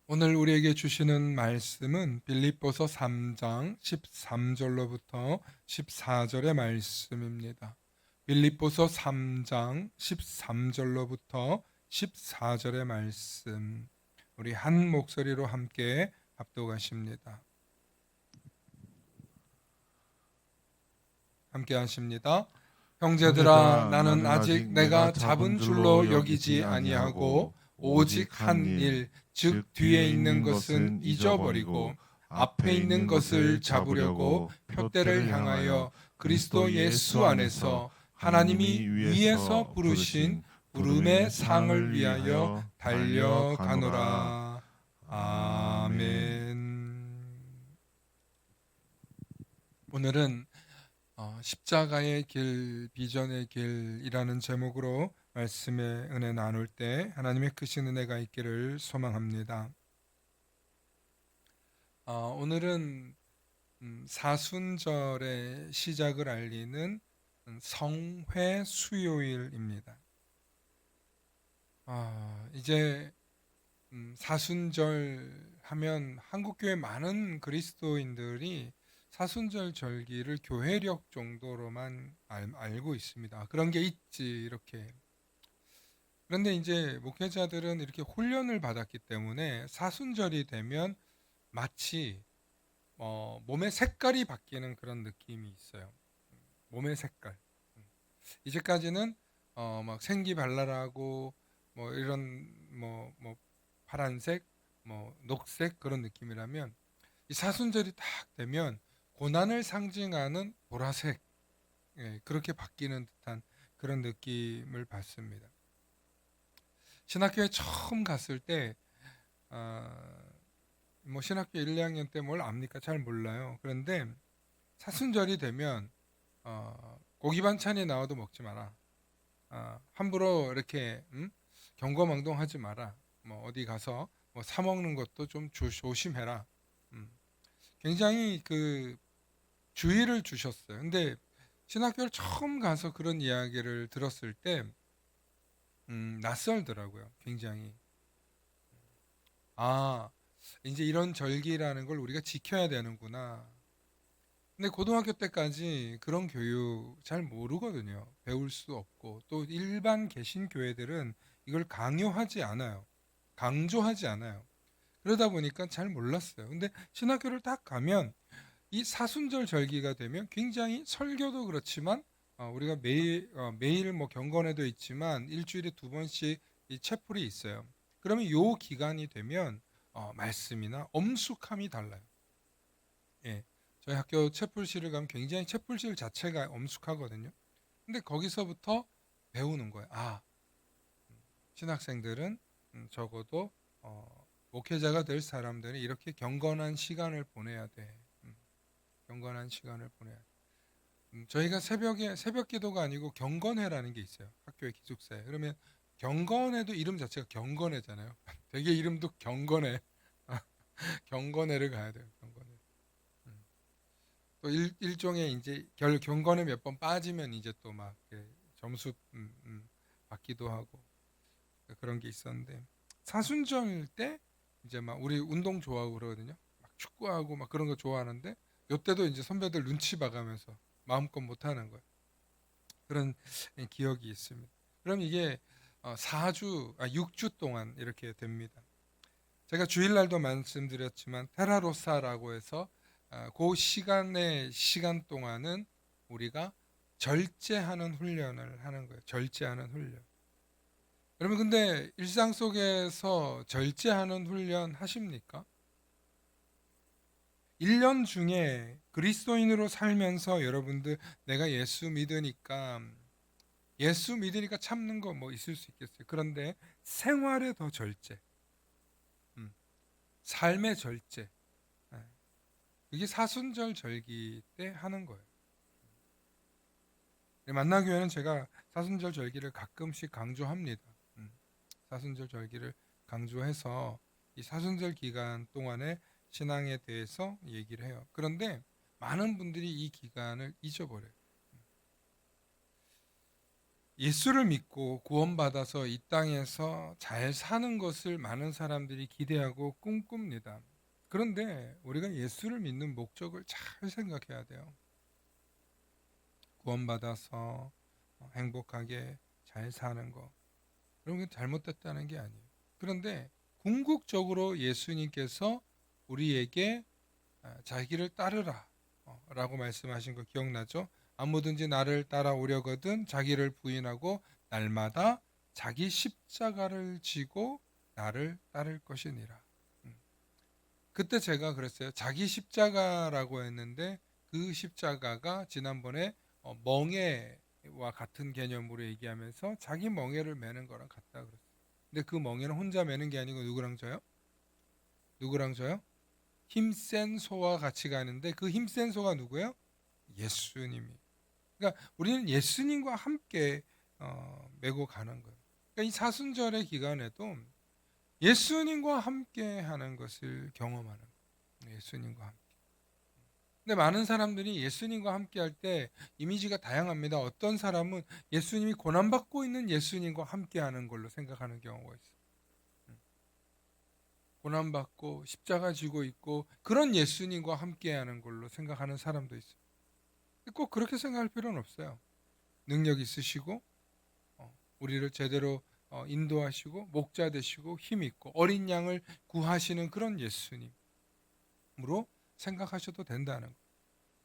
오늘 우리에게 주시는 말씀은 빌립보서 3장 13절로부터 14절의 말씀입니다. 빌립보서 3장 13절로부터 14절의 말씀, 우리 한 목소리로 함께 합독하십니다. 함께 하십니다. 형제들아, 형제들아, 나는 나는 아직 아직 내가 내가 잡은 잡은 줄로 줄로 여기지 여기지 아니하고 아니하고 오직 오직 한 한 일, 일, 즉 즉 뒤에 뒤에 있는 있는 것은 것은 잊어버리고 잊어버리고 앞에 앞에 있는 있는 것을 것을 잡으려고 잡으려고 표대를 표대를 향하여 향하여 그리스도 그리스도 예수 예수 안에서 안에서 하나님이 하나님이 위에서 위에서 부르신 부르신 부름의 부름의 상을 상을 위하여 위하여 달려가노라. 달려가노라. 아멘. 아멘. 오늘은 십자가의 길, 비전의 길이라는 제목으로 말씀의 은혜 나눌 때 하나님의 크신 은혜가 있기를 소망합니다. 오늘은 사순절의 시작을 알리는 성회 수요일입니다. 이제 사순절 하면 한국교회 많은 그리스도인들이 사순절 절기를 교회력 정도로만 알고 있습니다. 그런 게 있지 이렇게. 그런데 이제 목회자들은 이렇게 훈련을 받았기 때문에 사순절이 되면 마치 몸의 색깔이 바뀌는 그런 느낌이 있어요. 몸의 색깔. 음. 이제까지는 막 생기발랄하고 뭐 이런 뭐 파란색, 뭐 녹색 그런 느낌이라면 이 사순절이 딱 되면 고난을 상징하는 보라색, 예, 그렇게 바뀌는 듯한 그런 느낌을 받습니다. 신학교에 처음 갔을 때 뭐 신학교 1, 2학년 때 뭘 압니까? 잘 몰라요. 그런데 사순절이 되면 고기 반찬이 나와도 먹지 마라. 함부로 이렇게 경거망동하지 마라. 뭐 어디 가서 뭐 사 먹는 것도 좀 조심해라. 음, 굉장히 그 주의를 주셨어요. 근데 신학교를 처음 가서 그런 이야기를 들었을 때 낯설더라고요. 굉장히. 아, 이제 이런 절기라는 걸 우리가 지켜야 되는구나. 근데 고등학교 때까지 그런 교육 잘 모르거든요. 배울 수 없고 또 일반 개신 교회들은 이걸 강요하지 않아요. 강조하지 않아요. 그러다 보니까 잘 몰랐어요. 근데 신학교를 딱 가면 이 사순절 절기가 되면 굉장히 설교도 그렇지만 우리가 매일 뭐 경건회도 있지만 일주일에 두 번씩 이 채플이 있어요. 그러면 요 기간이 되면 말씀이나 엄숙함이 달라요. 예. 저희 학교 채플실을 가면 굉장히 채플실 자체가 엄숙하거든요. 근데 거기서부터 배우는 거예요. 신학생들은 적어도 목회자가 될 사람들이 이렇게 경건한 시간을 보내야 돼. 경건한 시간을 보내야 돼. 저희가 새벽 기도가 아니고 경건회라는 게 있어요. 학교의 기숙사에. 그러면 경건회도 이름 자체가 경건회잖아요. 되게 이름도 경건회. 경건회를 가야 돼요. 경건회. 음. 또 일종의 이제 경건회 몇 번 빠지면 이제 또 막 점수 받기도 하고 그런 게 있었는데 사순절 때 이제 막 우리 운동 좋아하고 그러거든요. 막 축구하고 막 그런 거 좋아하는데 요때도 이제 선배들 눈치 봐가면서 마음껏 못 하는 거예요. 그런 기억이 있습니다. 그럼 이게 6주 동안 이렇게 됩니다. 제가 주일날도 말씀드렸지만 테라로사라고 해서 그 시간 동안은 우리가 절제하는 훈련을 하는 거예요. 절제하는 훈련. 여러분 근데 일상 속에서 절제하는 훈련 하십니까? 1년 중에 그리스도인으로 살면서 여러분들 내가 예수 믿으니까 참는 거 뭐 있을 수 있겠어요. 그런데 생활에 더 절제, 음, 삶의 절제. 예, 이게 사순절 절기 때 하는 거예요. 만나교회는 제가 사순절 절기를 가끔씩 강조합니다. 음, 사순절 절기를 강조해서 이 사순절 기간 동안에 신앙에 대해서 얘기를 해요. 그런데 많은 분들이 이 기간을 잊어버려요. 예수를 믿고 구원받아서 이 땅에서 잘 사는 것을 많은 사람들이 기대하고 꿈꿉니다. 그런데 우리가 예수를 믿는 목적을 잘 생각해야 돼요. 구원받아서 행복하게 잘 사는 거, 그런 게 잘못됐다는 게 아니에요. 그런데 궁극적으로 예수님께서 우리에게 자기를 따르라 라고 말씀하신 거 기억나죠? 아무든지 나를 따라오려거든 자기를 부인하고 날마다 자기 십자가를 지고 나를 따를 것이니라. 그때 제가 그랬어요. 자기 십자가라고 했는데 그 십자가가 지난번에 멍에와 같은 개념으로 얘기하면서 자기 멍에를 매는 거랑 같다 그랬어요. 근데 그 멍에는 혼자 매는 게 아니고 누구랑 저요? 누구랑 저요? 힘센 소와 같이 가는데 그 힘센 소가 누구예요? 예수님이. 그러니까 우리는 예수님과 함께 메고 가는 거예요. 그러니까 이 사순절의 기간에도 예수님과 함께 하는 것을 경험하는 거예요. 예수님과 함께. 근데 많은 사람들이 예수님과 함께 할 때 이미지가 다양합니다. 어떤 사람은 예수님이 고난받고 있는 예수님과 함께 하는 걸로 생각하는 경우가 있어요. 고난받고 십자가 지고 있고 그런 예수님과 함께 하는 걸로 생각하는 사람도 있어요. 꼭 그렇게 생각할 필요는 없어요. 능력 있으시고 우리를 제대로 인도하시고 목자 되시고 힘 있고 어린 양을 구하시는 그런 예수님으로 생각하셔도 된다는 거예요.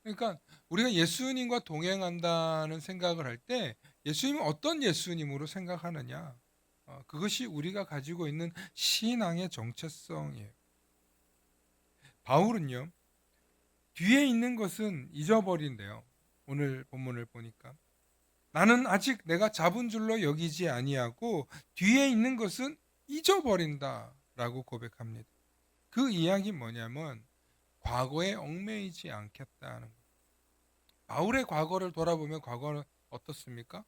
그러니까 우리가 예수님과 동행한다는 생각을 할 때 예수님은 어떤 예수님으로 생각하느냐, 그것이 우리가 가지고 있는 신앙의 정체성이에요. 바울은요, 뒤에 있는 것은 잊어버린대요. 오늘 본문을 보니까 나는 아직 내가 잡은 줄로 여기지 아니하고 뒤에 있는 것은 잊어버린다라고 고백합니다. 그 이야기 뭐냐면 과거에 얽매이지 않겠다는 거예요. 바울의 과거를 돌아보면 과거는 어떻습니까?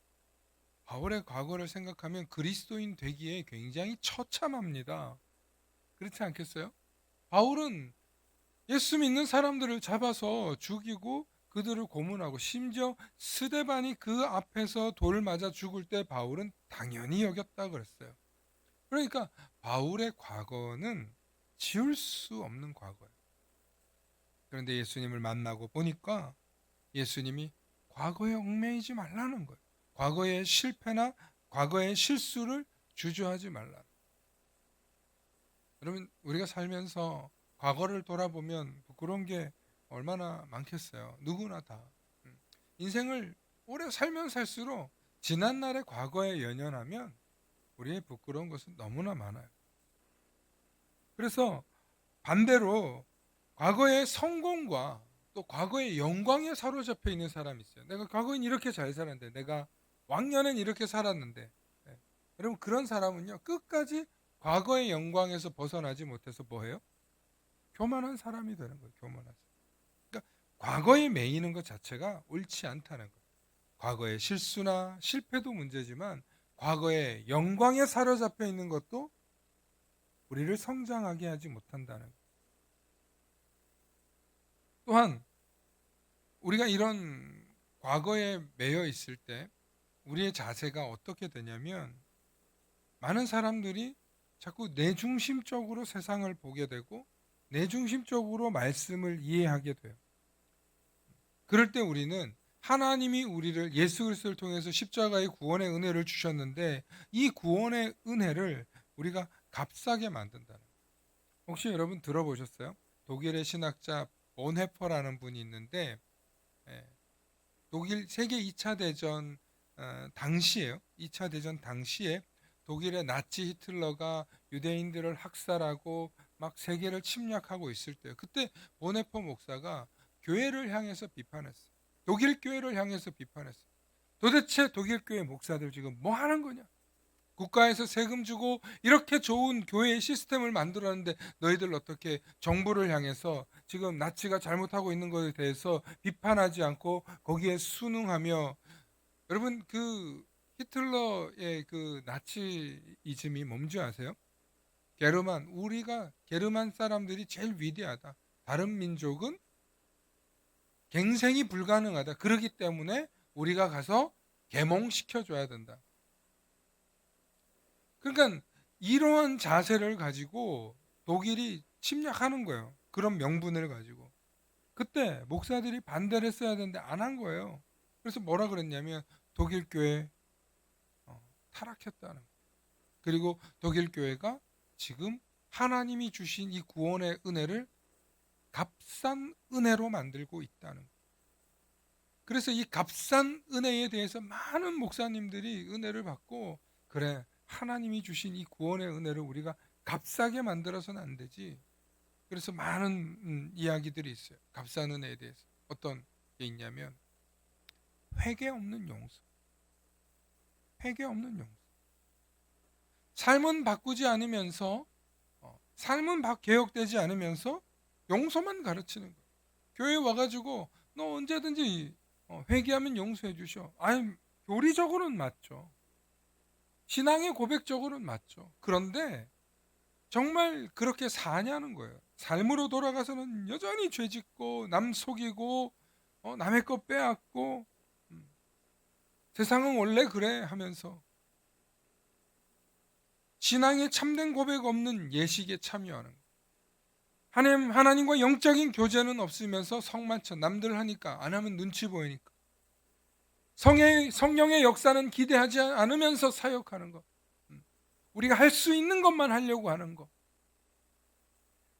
바울의 과거를 생각하면 그리스도인 되기에 굉장히 처참합니다. 그렇지 않겠어요? 바울은 예수 믿는 사람들을 잡아서 죽이고 그들을 고문하고 심지어 스데반이 그 앞에서 돌을 맞아 죽을 때 바울은 당연히 여겼다 그랬어요. 그러니까 바울의 과거는 지울 수 없는 과거예요. 그런데 예수님을 만나고 보니까 예수님이 과거에 얽매이지 말라는 거예요. 과거의 실패나 과거의 실수를 주저하지 말라. 여러분, 우리가 살면서 과거를 돌아보면 부끄러운 게 얼마나 많겠어요. 누구나 다. 인생을 오래 살면 살수록 지난날의 과거에 연연하면 우리의 부끄러운 것은 너무나 많아요. 그래서 반대로 과거의 성공과 또 과거의 영광에 사로잡혀 있는 사람이 있어요. 내가 과거엔 이렇게 잘 살았는데, 내가 왕년엔 이렇게 살았는데, 네. 여러분 그런 사람은요 끝까지 과거의 영광에서 벗어나지 못해서 뭐해요? 교만한 사람이 되는 거예요. 교만한 사람. 그러니까 과거에 매이는 것 자체가 옳지 않다는 거예요. 과거의 실수나 실패도 문제지만 과거의 영광에 사로잡혀 있는 것도 우리를 성장하게 하지 못한다는 거예요. 또한 우리가 이런 과거에 매여 있을 때 우리의 자세가 어떻게 되냐면 많은 사람들이 자꾸 내 중심적으로 세상을 보게 되고 내 중심적으로 말씀을 이해하게 돼요. 그럴 때 우리는 하나님이 우리를 예수 그리스도를 통해서 십자가의 구원의 은혜를 주셨는데 이 구원의 은혜를 우리가 값싸게 만든다는 거예요. 혹시 여러분 들어보셨어요? 독일의 신학자 본헤퍼라는 분이 있는데 독일 세계 2차 대전 당시에요. 2차 대전 당시에 독일의 나치 히틀러가 유대인들을 학살하고 막 세계를 침략하고 있을 때 그때 보네퍼 목사가 교회를 향해서 비판했어요. 독일 교회를 향해서 비판했어요. 도대체 독일 교회 목사들 지금 뭐 하는 거냐? 국가에서 세금 주고 이렇게 좋은 교회의 시스템을 만들었는데 너희들 어떻게 정부를 향해서 지금 나치가 잘못하고 있는 것에 대해서 비판하지 않고 거기에 순응하며, 여러분 그 히틀러의 그 나치이즘이 뭔지 아세요? 우리가 게르만 사람들이 제일 위대하다. 다른 민족은 갱생이 불가능하다. 그렇기 때문에 우리가 가서 계몽시켜줘야 된다. 그러니까 이러한 자세를 가지고 독일이 침략하는 거예요. 그런 명분을 가지고. 그때 목사들이 반대를 했어야 되는데 안 한 거예요. 그래서 뭐라 그랬냐면 독일 교회 타락했다는 거예요. 그리고 독일 교회가 지금 하나님이 주신 이 구원의 은혜를 값싼 은혜로 만들고 있다는 거예요. 그래서 이 값싼 은혜에 대해서 많은 목사님들이 은혜를 받고, 그래, 하나님이 주신 이 구원의 은혜를 우리가 값싸게 만들어서는 안 되지. 그래서 많은 이야기들이 있어요. 값싼 은혜에 대해서. 어떤 게 있냐면 회개 없는 용서. 회개 없는 용서. 삶은 바꾸지 않으면서 삶은 개혁되지 않으면서 용서만 가르치는 거예요. 교회 와가지고 너 언제든지 회개하면 용서해 주셔. 아니, 교리적으로는 맞죠. 신앙의 고백적으로는 맞죠. 그런데 정말 그렇게 사냐는 거예요. 삶으로 돌아가서는 여전히 죄짓고 남 속이고 남의 것 빼앗고 세상은 원래 그래 하면서 신앙의 참된 고백 없는 예식에 참여하는 거예요. 하나님과 영적인 교제는 없으면서 성만쳐 남들 하니까 안 하면 눈치 보이니까 성령의 역사는 기대하지 않으면서 사역하는 것. 우리가 할 수 있는 것만 하려고 하는 것.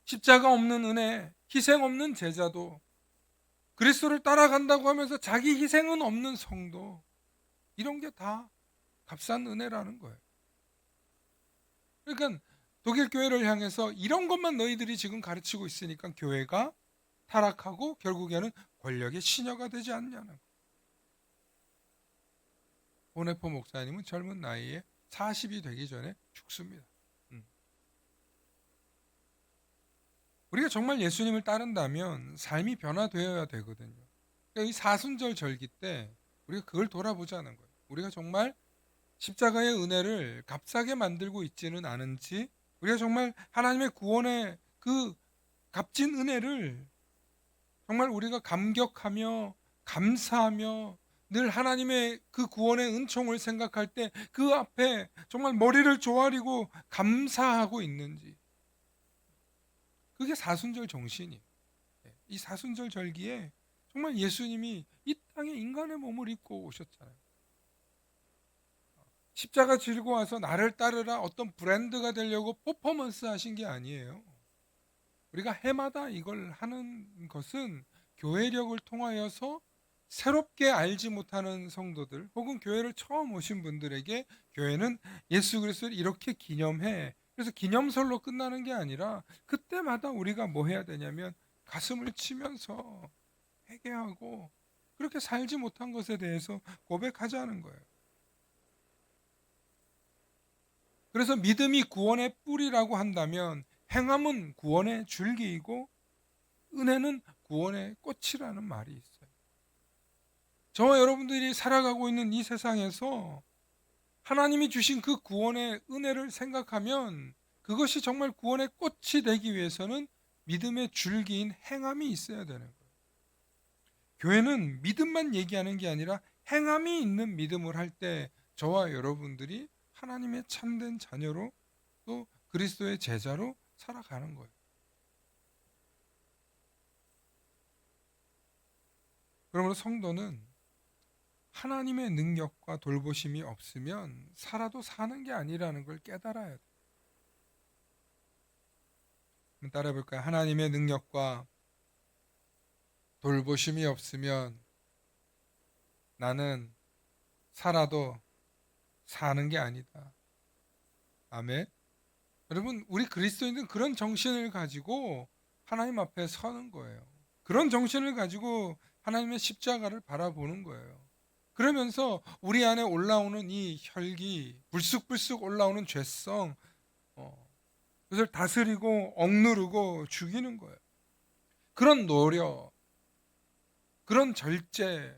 십자가 없는 은혜, 희생 없는 제자도, 그리스도를 따라간다고 하면서 자기 희생은 없는 성도, 이런 게 다 값싼 은혜라는 거예요. 그러니까 독일 교회를 향해서 이런 것만 너희들이 지금 가르치고 있으니까 교회가 타락하고 결국에는 권력의 시녀가 되지 않냐는 거예요. 보네포 목사님은 젊은 나이에 40이 되기 전에 죽습니다. 우리가 정말 예수님을 따른다면 삶이 변화되어야 되거든요. 그러니까 이 사순절 절기 때 우리가 그걸 돌아보자는 거예요. 우리가 정말 십자가의 은혜를 값싸게 만들고 있지는 않은지, 우리가 정말 하나님의 구원의 그 값진 은혜를 정말 우리가 감격하며 감사하며 늘 하나님의 그 구원의 은총을 생각할 때 그 앞에 정말 머리를 조아리고 감사하고 있는지, 그게 사순절 정신이에요. 이 사순절 절기에 정말 예수님이 이 땅에 인간의 몸을 입고 오셨잖아요. 십자가 지고 와서 나를 따르라 어떤 브랜드가 되려고 퍼포먼스 하신 게 아니에요. 우리가 해마다 이걸 하는 것은 교회력을 통하여서 새롭게 알지 못하는 성도들 혹은 교회를 처음 오신 분들에게 교회는 예수 그리스도를 이렇게 기념해. 그래서 기념설로 끝나는 게 아니라 그때마다 우리가 뭐 해야 되냐면 가슴을 치면서 회개하고 그렇게 살지 못한 것에 대해서 고백하자는 거예요. 그래서 믿음이 구원의 뿌리라고 한다면 행함은 구원의 줄기이고 은혜는 구원의 꽃이라는 말이 있어요. 저와 여러분들이 살아가고 있는 이 세상에서 하나님이 주신 그 구원의 은혜를 생각하면 그것이 정말 구원의 꽃이 되기 위해서는 믿음의 줄기인 행함이 있어야 되는 거예요. 교회는 믿음만 얘기하는 게 아니라 행함이 있는 믿음을 할 때 저와 여러분들이 하나님의 참된 자녀로 또 그리스도의 제자로 살아가는 거예요. 그러므로 성도는 하나님의 능력과 돌보심이 없으면 살아도 사는 게 아니라는 걸 깨달아야 돼요. 한번 따라해 볼까요? 하나님의 능력과 돌보심이 없으면 나는 살아도 사는 게 아니다. 아멘. 여러분, 우리 그리스도인은 그런 정신을 가지고 하나님 앞에 서는 거예요. 그런 정신을 가지고 하나님의 십자가를 바라보는 거예요. 그러면서 우리 안에 올라오는 이 혈기, 불쑥불쑥 올라오는 죄성, 그것을 다스리고 억누르고 죽이는 거예요. 그런 노력, 그런 절제를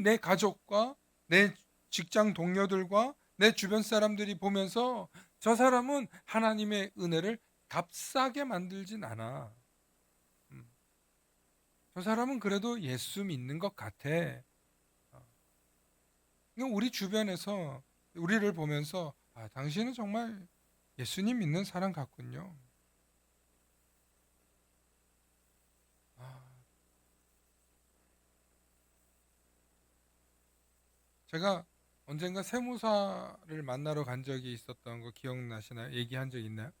내 가족과 내 직장 동료들과 내 주변 사람들이 보면서 저 사람은 하나님의 은혜를 값싸게 만들진 않아. 저 사람은 그래도 예수 믿는 것 같아. 우리 주변에서 우리를 보면서 아, 당신은 정말 예수님 믿는 사람 같군요. 아, 제가 언젠가 세무사를 만나러 간 적이 있었던 거 기억나시나요? 얘기한 적 있나요?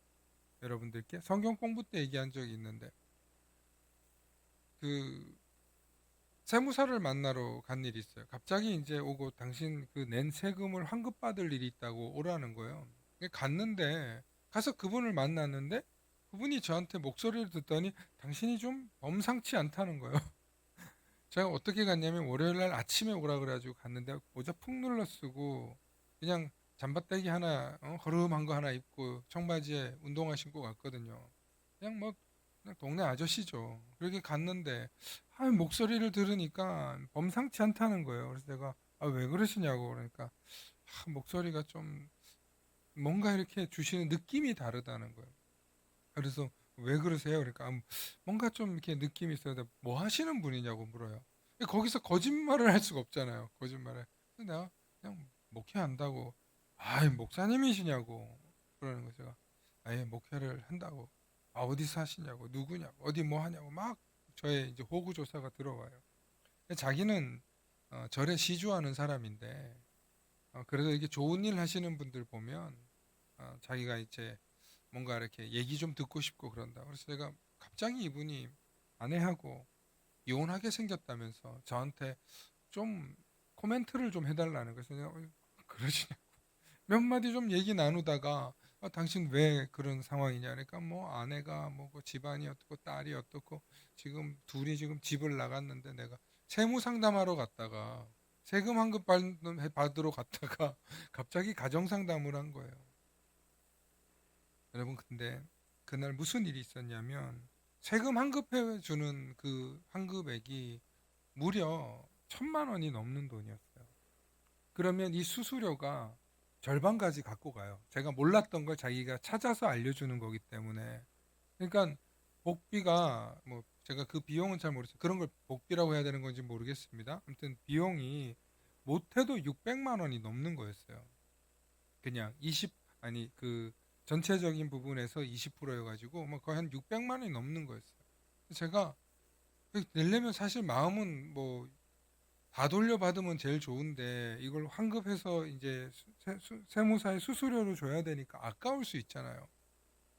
여러분들께 성경 공부 때 얘기한 적이 있는데 그 세무사를 만나러 간 일이 있어요. 갑자기 이제 오고 당신 그 낸 세금을 환급받을 일이 있다고 오라는 거예요. 갔는데 가서 그분을 만났는데 그분이 저한테 목소리를 듣더니 당신이 좀 범상치 않다는 거예요. 제가 어떻게 갔냐면 월요일 날 아침에 오라 그래가지고 갔는데 모자 푹 눌러 쓰고 그냥 잠바떼기 하나 허름한 거 하나 입고 청바지에 운동화 신고 갔거든요. 그냥 뭐 그냥 동네 아저씨죠. 그렇게 갔는데 목소리를 들으니까 범상치 않다는 거예요. 그래서 내가 왜 그러시냐고 그러니까 목소리가 좀 뭔가 이렇게 주시는 느낌이 다르다는 거예요. 그래서 왜 그러세요? 그러니까 뭔가 좀 이렇게 느낌이 있어요. 뭐 하시는 분이냐고 물어요. 거기서 거짓말을 할 수가 없잖아요. 거짓말을. 그래서 내가 그냥 목회한다고. 목사님이시냐고 그러는 거죠. 제가 아예 목회를 한다고. 어디서 하시냐고, 누구냐고, 어디 뭐 하냐고 막 저의 이제 호구 조사가 들어와요. 자기는 절에 시주하는 사람인데 그래서 이게 좋은 일 하시는 분들 보면 자기가 이제 뭔가 이렇게 얘기 좀 듣고 싶고 그런다. 그래서 제가 갑자기 이분이 아내하고 이혼하게 생겼다면서 저한테 좀 코멘트를 좀 해달라는 거예요. 그래서 내가 그러시냐고 몇 마디 좀 얘기 나누다가 당신 왜 그런 상황이냐 그러니까 뭐 아내가 뭐그 집안이 어떻고 딸이 어떻고 지금 둘이 지금 집을 나갔는데 내가 세무 상담하러 갔다가 세금 환급 받으러 갔다가 갑자기 가정 상담을 한 거예요. 여러분 근데 그날 무슨 일이 있었냐면 세금 환급해 주는 그 환급액이 무려 1,000만 원이 넘는 돈이었어요. 그러면 이 수수료가 절반까지 갖고 가요. 제가 몰랐던 걸 자기가 찾아서 알려주는 거기 때문에. 그러니까 복비가 뭐 제가 그 비용은 잘 모르겠어요. 그런 걸 복비라고 해야 되는 건지 모르겠습니다. 아무튼 비용이 못해도 600만 원이 넘는 거였어요. 그냥 20 아니 그 전체적인 부분에서 20%여가지고 뭐 거의 한 600만 원이 넘는 거였어요. 제가 내려면 사실 마음은 뭐 다 돌려받으면 제일 좋은데 이걸 환급해서 이제 세무사의 수수료로 줘야 되니까 아까울 수 있잖아요.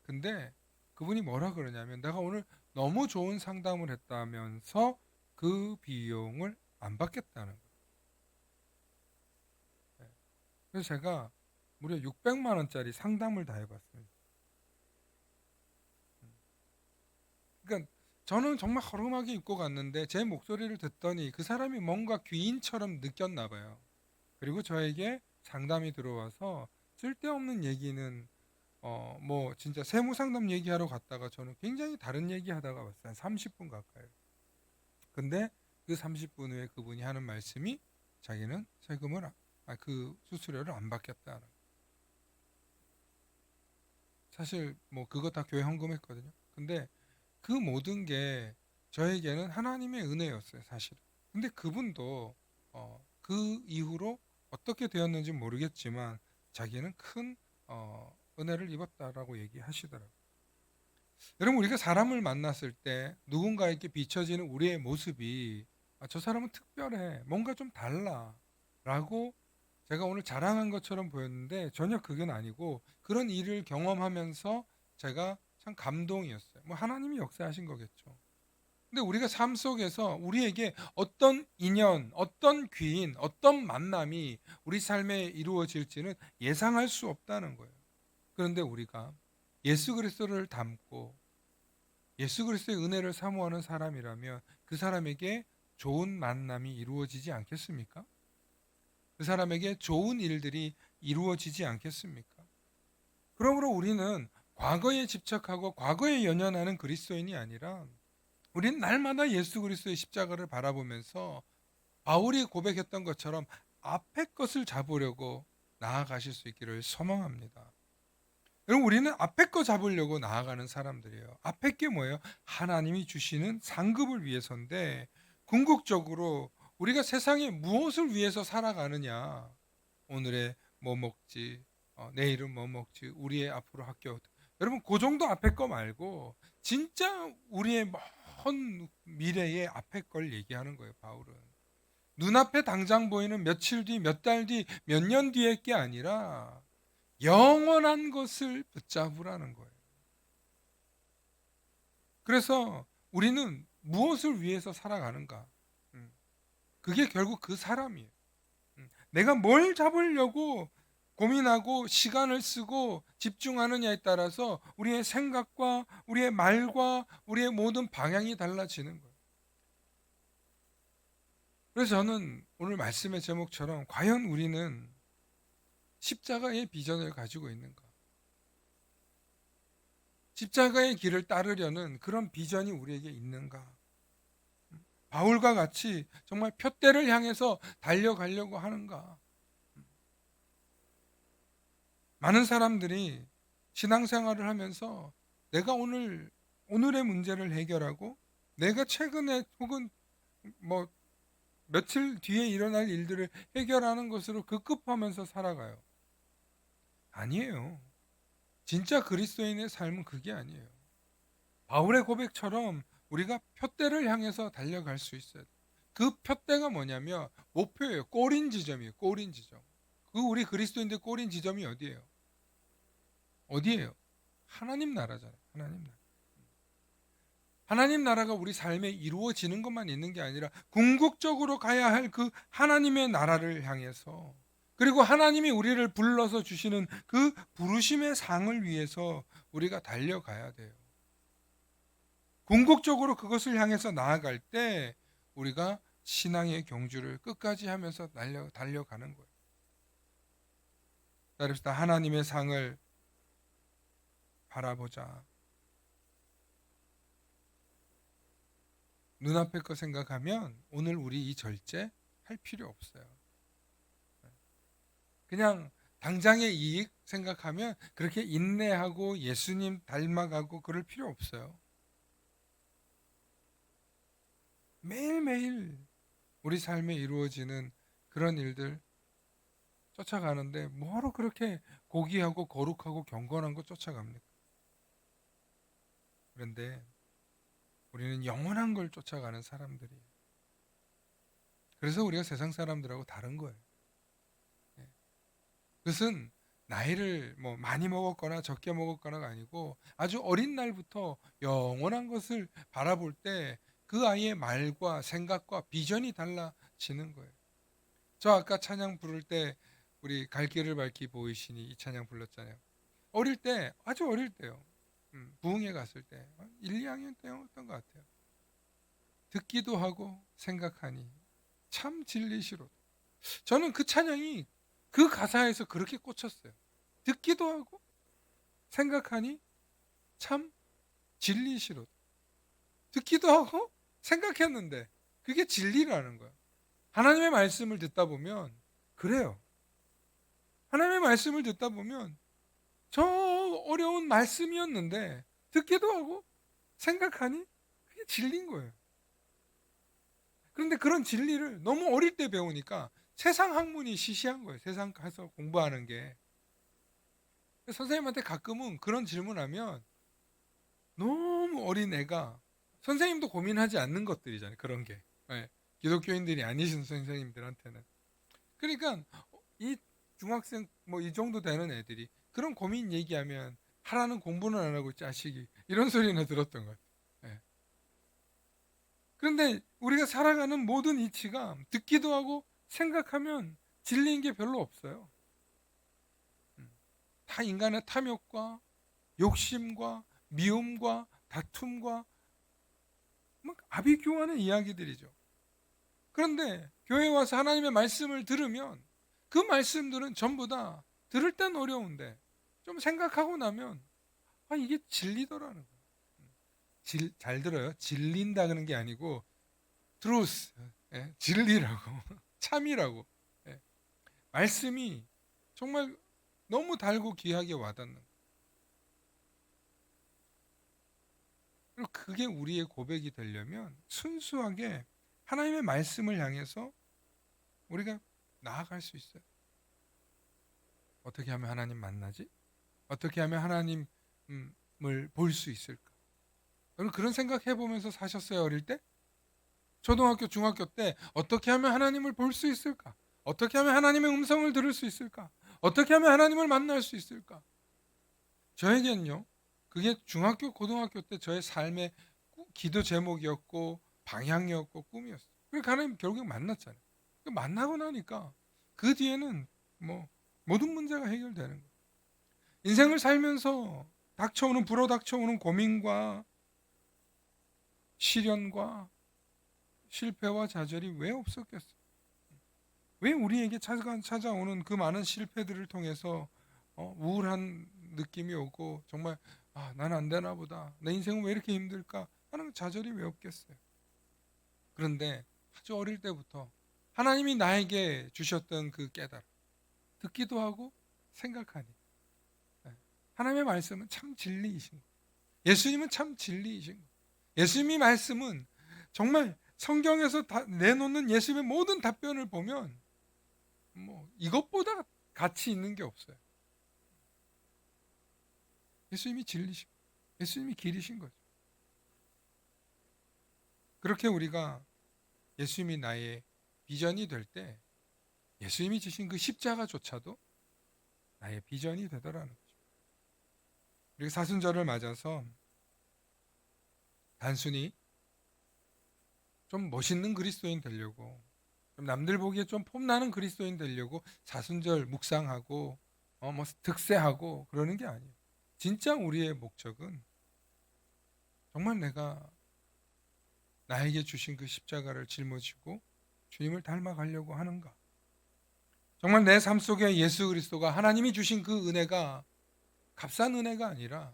근데 그분이 뭐라 그러냐면 내가 오늘 너무 좋은 상담을 했다면서 그 비용을 안 받겠다는 거예요. 네. 그래서 제가 무려 600만 원짜리 상담을 다 해봤습니다. 그러니까 저는 정말 허름하게 입고 갔는데 제 목소리를 듣더니 그 사람이 뭔가 귀인처럼 느꼈나 봐요. 그리고 저에게 상담이 들어와서 쓸데없는 얘기는 뭐 진짜 세무 상담 얘기하러 갔다가 저는 굉장히 다른 얘기 하다가 왔어요. 한 30분 가까이. 근데 그 30분 후에 그분이 하는 말씀이 자기는 세금을 그 수수료를 안 받겠다는. 사실 뭐 그거 다 교회 헌금했거든요. 근데 그 모든 게 저에게는 하나님의 은혜였어요, 사실은. 근데 그분도 그 이후로 어떻게 되었는지 모르겠지만 자기는 큰 은혜를 입었다라고 얘기하시더라고요. 여러분 우리가 사람을 만났을 때 누군가에게 비춰지는 우리의 모습이 저 사람은 특별해, 뭔가 좀 달라라고 제가 오늘 자랑한 것처럼 보였는데 전혀 그건 아니고 그런 일을 경험하면서 제가 참 감동이었어요. 뭐 하나님이 역사하신 거겠죠. 근데 우리가 삶 속에서 우리에게 어떤 인연, 어떤 귀인, 어떤 만남이 우리 삶에 이루어질지는 예상할 수 없다는 거예요. 그런데 우리가 예수 그리스도를 닮고 예수 그리스도의 은혜를 사모하는 사람이라면 그 사람에게 좋은 만남이 이루어지지 않겠습니까? 그 사람에게 좋은 일들이 이루어지지 않겠습니까? 그러므로 우리는 과거에 집착하고 과거에 연연하는 그리스도인이 아니라 우리는 날마다 예수 그리스도의 십자가를 바라보면서 바울이 고백했던 것처럼 앞의 것을 잡으려고 나아가실 수 있기를 소망합니다. 여러분 우리는 앞에 거 잡으려고 나아가는 사람들이에요. 앞에 게 뭐예요? 하나님이 주시는 상급을 위해서인데 궁극적으로 우리가 세상에 무엇을 위해서 살아가느냐. 오늘의 뭐 먹지, 내일은 뭐 먹지, 우리의 앞으로 학교. 여러분 그 정도 앞에 거 말고 진짜 우리의 먼 미래의 앞에 걸 얘기하는 거예요. 바울은 눈앞에 당장 보이는 며칠 뒤, 몇 달 뒤, 몇 년 뒤의 게 아니라 영원한 것을 붙잡으라는 거예요. 그래서 우리는 무엇을 위해서 살아가는가? 그게 결국 그 사람이에요. 내가 뭘 잡으려고 고민하고 시간을 쓰고 집중하느냐에 따라서 우리의 생각과 우리의 말과 우리의 모든 방향이 달라지는 거예요. 그래서 저는 오늘 말씀의 제목처럼 과연 우리는 십자가의 비전을 가지고 있는가? 십자가의 길을 따르려는 그런 비전이 우리에게 있는가? 바울과 같이 정말 표대를 향해서 달려가려고 하는가? 많은 사람들이 신앙생활을 하면서 내가 오늘의 문제를 해결하고 내가 최근에 혹은 뭐 며칠 뒤에 일어날 일들을 해결하는 것으로 급급하면서 살아가요. 아니에요. 진짜 그리스도인의 삶은 그게 아니에요. 바울의 고백처럼 우리가 표대를 향해서 달려갈 수 있어요. 그 표대가 뭐냐면 목표예요. 골인 지점이에요. 골인 지점. 그 우리 그리스도인들 골인 지점이 어디예요? 어디예요? 하나님 나라잖아요. 하나님 나라. 하나님 나라가 우리 삶에 이루어지는 것만 있는 게 아니라 궁극적으로 가야 할 그 하나님의 나라를 향해서, 그리고 하나님이 우리를 불러서 주시는 그 부르심의 상을 위해서 우리가 달려가야 돼요. 궁극적으로 그것을 향해서 나아갈 때 우리가 신앙의 경주를 끝까지 하면서 달려가는 거예요. 그래서 하나님의 상을 바라보자. 눈앞의 거 생각하면 오늘 우리 이 절제 할 필요 없어요. 그냥 당장의 이익 생각하면 그렇게 인내하고 예수님 닮아가고 그럴 필요 없어요. 매일매일 우리 삶에 이루어지는 그런 일들 쫓아가는데 뭐하러 그렇게 고귀하고 거룩하고 경건한 거 쫓아갑니까? 그런데 우리는 영원한 걸 쫓아가는 사람들이에요. 그래서 우리가 세상 사람들하고 다른 거예요. 그것은 나이를 뭐 많이 먹었거나 적게 먹었거나가 아니고 아주 어린 날부터 영원한 것을 바라볼 때 그 아이의 말과 생각과 비전이 달라지는 거예요. 저 아까 찬양 부를 때 우리 갈 길을 밝히 보이시니 이 찬양 불렀잖아요. 어릴 때, 아주 어릴 때요. 부흥회 갔을 때 1, 2학년 때였던 것 같아요. 듣기도 하고 생각하니 참 진리시로. 저는 그 찬양이 그 가사에서 그렇게 꽂혔어요. 듣기도 하고 생각하니 참 진리시로. 듣기도 하고 생각했는데 그게 진리라는 거예요. 하나님의 말씀을 듣다 보면 그래요. 하나님의 말씀을 듣다 보면 저 어려운 말씀이었는데 듣기도 하고 생각하니 그게 진리인 거예요. 그런데 그런 진리를 너무 어릴 때 배우니까 세상 학문이 시시한 거예요. 세상 가서 공부하는 게. 선생님한테 가끔은 그런 질문하면 너무 어린 애가 선생님도 고민하지 않는 것들이잖아요. 그런 게. 네. 기독교인들이 아니신 선생님들한테는. 그러니까 이 중학생 뭐 이 정도 되는 애들이 그런 고민 얘기하면 하라는 공부는 안 하고 자식이 이런 소리나 들었던 거예요. 네. 그런데 우리가 살아가는 모든 이치가 듣기도 하고 생각하면 진리인 게 별로 없어요. 다 인간의 탐욕과 욕심과 미움과 다툼과 막 아비규환의 이야기들이죠. 그런데 교회 와서 하나님의 말씀을 들으면 그 말씀들은 전부 다 들을 땐 어려운데 좀 생각하고 나면 이게 진리더라는 거예요. 잘 들어요. 진린다 그런 게 아니고 truth, 진리라고 참이라고. 말씀이 정말 너무 달고 귀하게 와닿는 거예요. 그리고 그게 우리의 고백이 되려면 순수하게 하나님의 말씀을 향해서 우리가 나아갈 수 있어요. 어떻게 하면 하나님 만나지? 어떻게 하면 하나님을 볼 수 있을까? 여러분 그런 생각 해보면서 사셨어요? 어릴 때? 초등학교, 중학교 때 어떻게 하면 하나님을 볼 수 있을까? 어떻게 하면 하나님의 음성을 들을 수 있을까? 어떻게 하면 하나님을 만날 수 있을까? 저에겐요, 그게 중학교, 고등학교 때 저의 삶의 기도 제목이었고 방향이었고 꿈이었어요. 그러니까 하나님 결국 만났잖아요. 만나고 나니까 그 뒤에는 뭐 모든 문제가 해결되는 거예요. 인생을 살면서 불어닥쳐오는 고민과 시련과 실패와 좌절이 왜 없었겠어요? 왜 우리에게 찾아오는 그 많은 실패들을 통해서 우울한 느낌이 오고 정말 난 안 되나 보다. 내 인생은 왜 이렇게 힘들까? 하는 좌절이 왜 없겠어요? 그런데 아주 어릴 때부터 하나님이 나에게 주셨던 그 깨달음, 듣기도 하고 생각하니 하나님의 말씀은 참 진리이신 거예요. 예수님은 참 진리이신 거예요. 예수님의 말씀은 정말 성경에서 내놓는 예수님의 모든 답변을 보면 뭐 이것보다 가치 있는 게 없어요. 예수님이 진리신 거예요. 예수님이 길이신 거죠. 그렇게 우리가 예수님이 나의 비전이 될 때 예수님이 지신 그 십자가조차도 나의 비전이 되더라는 거죠. 우리가 사순절을 맞아서 단순히 좀 멋있는 그리스도인 되려고, 좀 남들 보기에 좀 폼나는 그리스도인 되려고 사순절 묵상하고 뭐 득세하고 그러는 게 아니에요. 진짜 우리의 목적은 정말 내가 나에게 주신 그 십자가를 짊어지고 주님을 닮아가려고 하는가? 정말 내 삶 속에 예수 그리스도가 하나님이 주신 그 은혜가 값싼 은혜가 아니라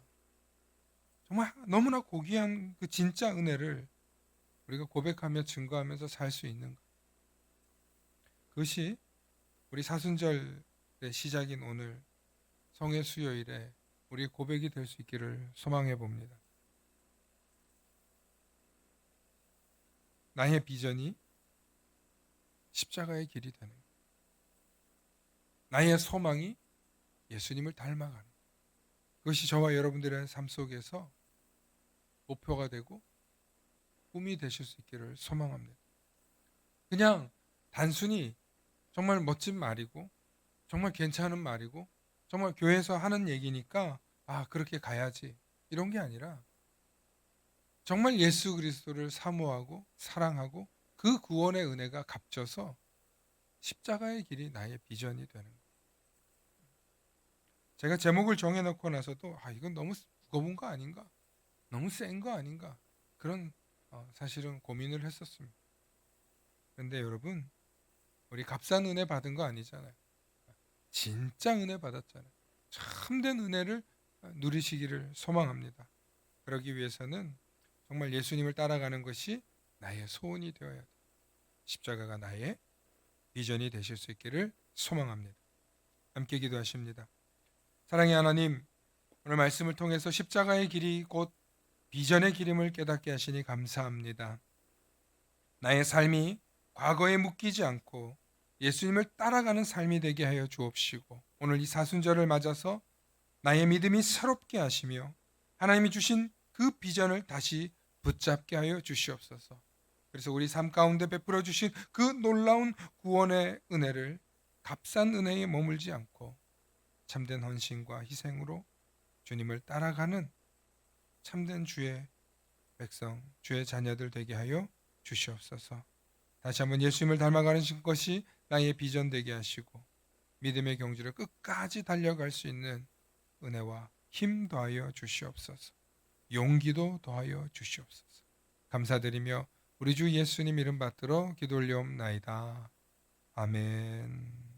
정말 너무나 고귀한 그 진짜 은혜를 우리가 고백하며 증거하면서 살 수 있는가? 그것이 우리 사순절의 시작인 오늘 성회 수요일에 우리의 고백이 될 수 있기를 소망해 봅니다. 나의 비전이 십자가의 길이 되는 것. 나의 소망이 예수님을 닮아가는 것. 그것이 저와 여러분들의 삶 속에서 목표가 되고 꿈이 되실 수 있기를 소망합니다. 그냥 단순히 정말 멋진 말이고 정말 괜찮은 말이고 정말 교회에서 하는 얘기니까 그렇게 가야지 이런 게 아니라 정말 예수 그리스도를 사모하고 사랑하고 그 구원의 은혜가 값져서 십자가의 길이 나의 비전이 되는 거예요. 제가 제목을 정해놓고 나서도 이건 너무 무거운 거 아닌가? 너무 센 거 아닌가? 그런 사실은 고민을 했었습니다. 그런데 여러분 우리 값싼 은혜 받은 거 아니잖아요. 진짜 은혜 받았잖아요. 참된 은혜를 누리시기를 소망합니다. 그러기 위해서는 정말 예수님을 따라가는 것이 나의 소원이 되어야 돼요. 십자가가 나의 비전이 되실 수 있기를 소망합니다. 함께 기도하십니다. 사랑의 하나님, 오늘 말씀을 통해서 십자가의 길이 곧 비전의 길임을 깨닫게 하시니 감사합니다. 나의 삶이 과거에 묶이지 않고 예수님을 따라가는 삶이 되게 하여 주옵시고 오늘 이 사순절을 맞아서 나의 믿음이 새롭게 하시며 하나님이 주신 그 비전을 다시 붙잡게 하여 주시옵소서. 그래서 우리 삶 가운데 베풀어 주신 그 놀라운 구원의 은혜를 값싼 은혜에 머물지 않고 참된 헌신과 희생으로 주님을 따라가는 참된 주의 백성, 주의 자녀들 되게 하여 주시옵소서. 다시 한번 예수님을 닮아가는 것이 나의 비전 되게 하시고 믿음의 경주를 끝까지 달려갈 수 있는 은혜와 힘 더하여 주시옵소서. 용기도 더하여 주시옵소서. 감사드리며 우리 주 예수님 이름 받들어 기도 올려옵나이다. 아멘.